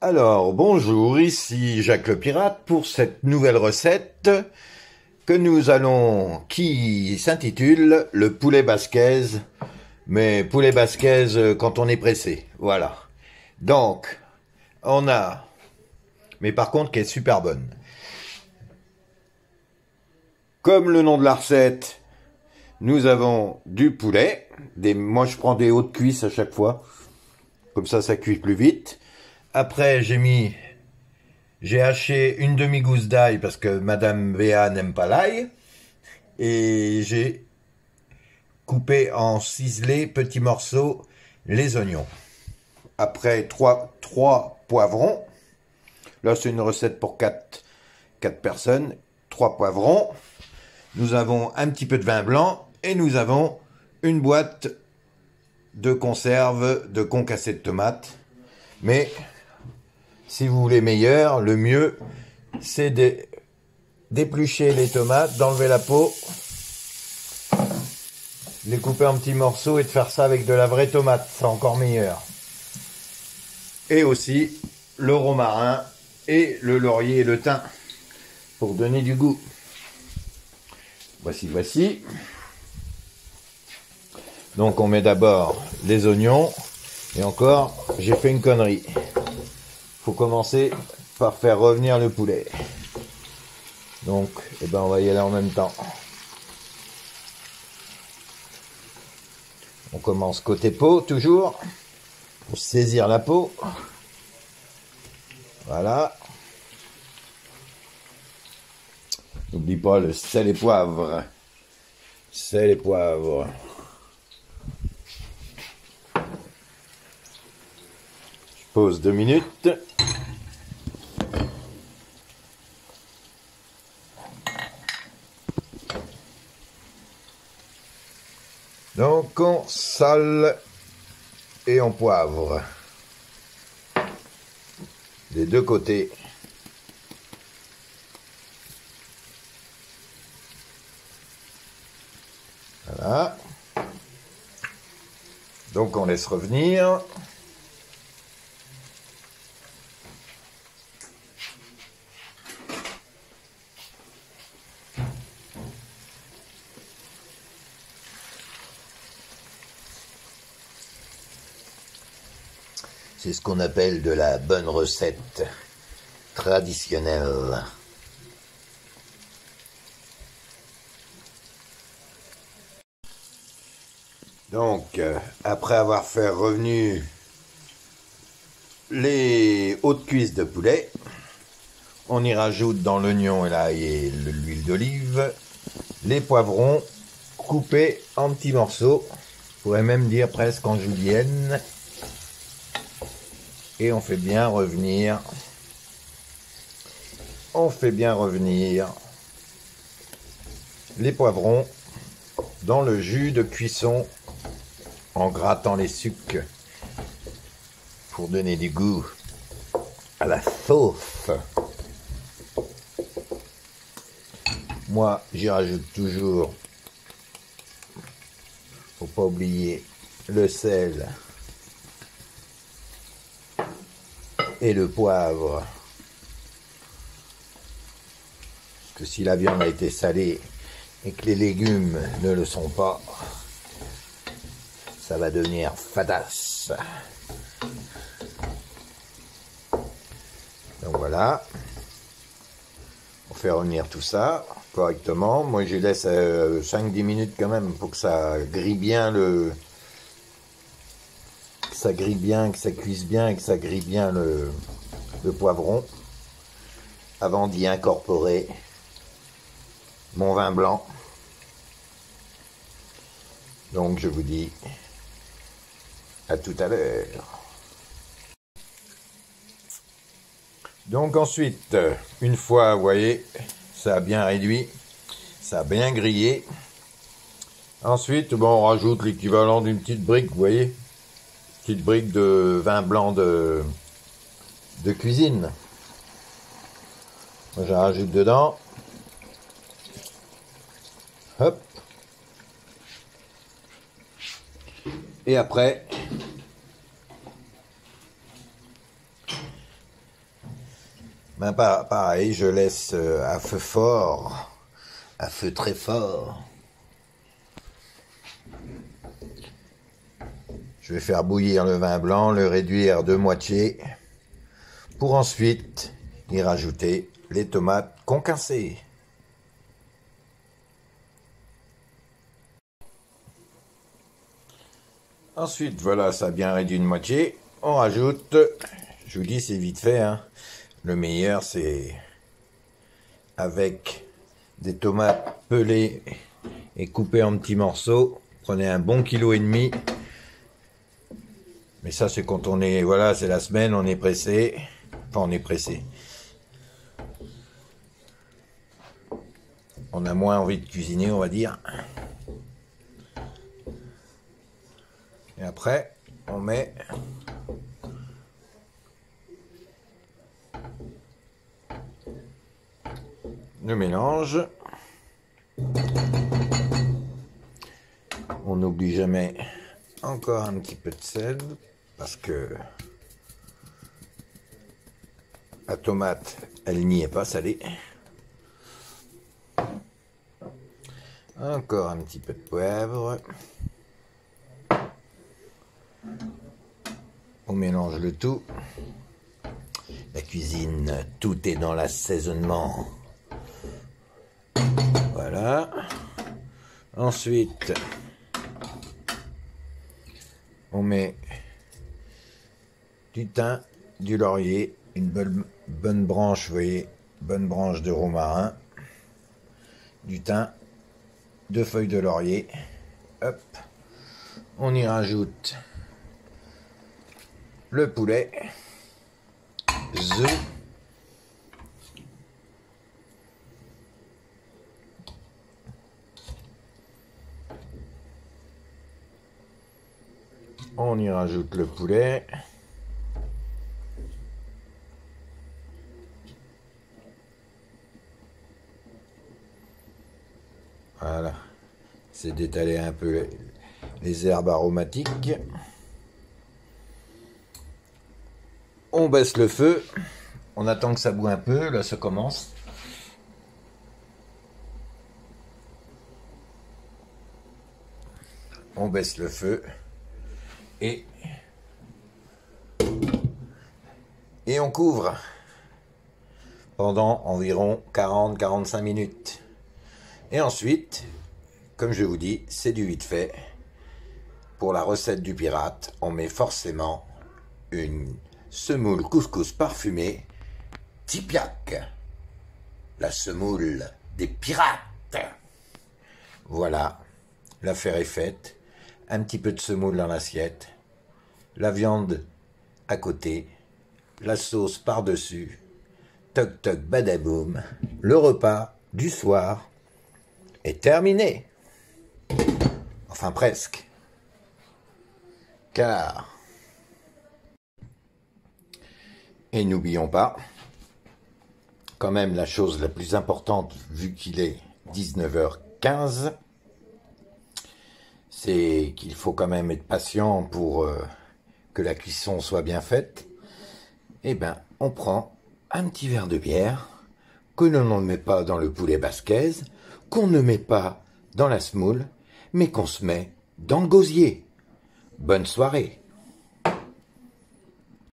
Alors, bonjour, ici Jacques le Pirate pour cette nouvelle recette qui s'intitule le poulet basquez, mais poulet basquez quand on est pressé, voilà. Donc, on a, mais par contre qui est super bonne. Comme le nom de la recette, nous avons du poulet, moi je prends des hautes cuisses à chaque fois, comme ça cuit plus vite. Après, j'ai haché une demi-gousse d'ail parce que Madame Véa n'aime pas l'ail. Et j'ai coupé en ciselés petits morceaux les oignons. Après, trois poivrons. Là, c'est une recette pour 4 personnes. 3 poivrons. Nous avons un petit peu de vin blanc. Et nous avons une boîte de conserve de concassé de tomates. Mais si vous voulez meilleur, le mieux, c'est d'éplucher les tomates, d'enlever la peau, les couper en petits morceaux et de faire ça avec de la vraie tomate, c'est encore meilleur. Et aussi le romarin et le laurier et le thym pour donner du goût. Voici. Donc on met d'abord les oignons. Et encore, j'ai fait une connerie. Faut commencer par faire revenir le poulet. Donc, on va y aller en même temps. On commence côté peau, toujours, pour saisir la peau. Voilà. N'oublie pas le sel et poivre. Sel et poivre. Je pose 2 minutes. Donc on sale et on poivre des deux côtés. Voilà. Donc on laisse revenir. C'est ce qu'on appelle de la bonne recette traditionnelle. Donc, après avoir fait revenir les hautes cuisses de poulet, on y rajoute dans l'oignon et l'ail et l'huile d'olive les poivrons coupés en petits morceaux, on pourrait même dire presque en julienne. Et on fait bien revenir les poivrons dans le jus de cuisson en grattant les sucs pour donner du goût à la sauce. Moi, j'y rajoute toujours, faut pas oublier, le sel et le poivre. Parce que si la viande a été salée et que les légumes ne le sont pas, ça va devenir fadasse. Donc voilà. On fait revenir tout ça correctement. Moi je laisse 5-10 minutes quand même pour que ça grille bien que ça cuise bien et que ça grille bien le poivron avant d'y incorporer mon vin blanc. Donc je vous dis à tout à l'heure. Donc ensuite, une fois, vous voyez, ça a bien réduit, ça a bien grillé. Ensuite, on rajoute l'équivalent d'une petite brique, vous voyez, petite brique de vin blanc de cuisine. Moi, j'en rajoute dedans. Hop. Et après, Ben, pareil, je laisse à feu fort, à feu très fort. Je vais faire bouillir le vin blanc, le réduire de moitié, pour ensuite y rajouter les tomates concassées. Ensuite, voilà, ça a bien réduit de moitié. On rajoute, je vous dis, c'est vite fait, hein. Le meilleur, c'est avec des tomates pelées et coupées en petits morceaux. Prenez un bon 1,5 kg. Mais ça, c'est quand on est, voilà, c'est la semaine, on est pressé. Enfin, on est pressé. On a moins envie de cuisiner, on va dire. Et après, on met le mélange. On n'oublie jamais encore un petit peu de sel parce que la tomate, elle n'y est pas salée. Encore un petit peu de poivre. On mélange le tout. La cuisine, tout est dans l'assaisonnement. Voilà. Ensuite, on met du thym, du laurier, une bonne branche, vous voyez, bonne branche de romarin, du thym, 2 feuilles de laurier. Hop, on y rajoute le poulet, œufs, on y rajoute le poulet, voilà, c'est d'étaler un peu les herbes aromatiques. On baisse le feu, on attend que ça boue un peu, là ça commence. On baisse le feu et on couvre pendant environ 40-45 minutes. Et ensuite, comme je vous dis, c'est du vite fait. Pour la recette du pirate, on met forcément une semoule couscous parfumée Tipiak, la semoule des pirates. Voilà, l'affaire est faite. Un petit peu de semoule dans l'assiette, la viande à côté, la sauce par-dessus, toc toc badaboum, le repas du soir est terminé. Enfin presque. Car, et n'oublions pas, quand même la chose la plus importante, vu qu'il est 19h15, c'est qu'il faut quand même être patient pour que la cuisson soit bien faite. Eh bien, on prend un petit verre de bière, que l'on ne met pas dans le poulet basquez, qu'on ne met pas dans la semoule, mais qu'on se met dans le gosier. Bonne soirée.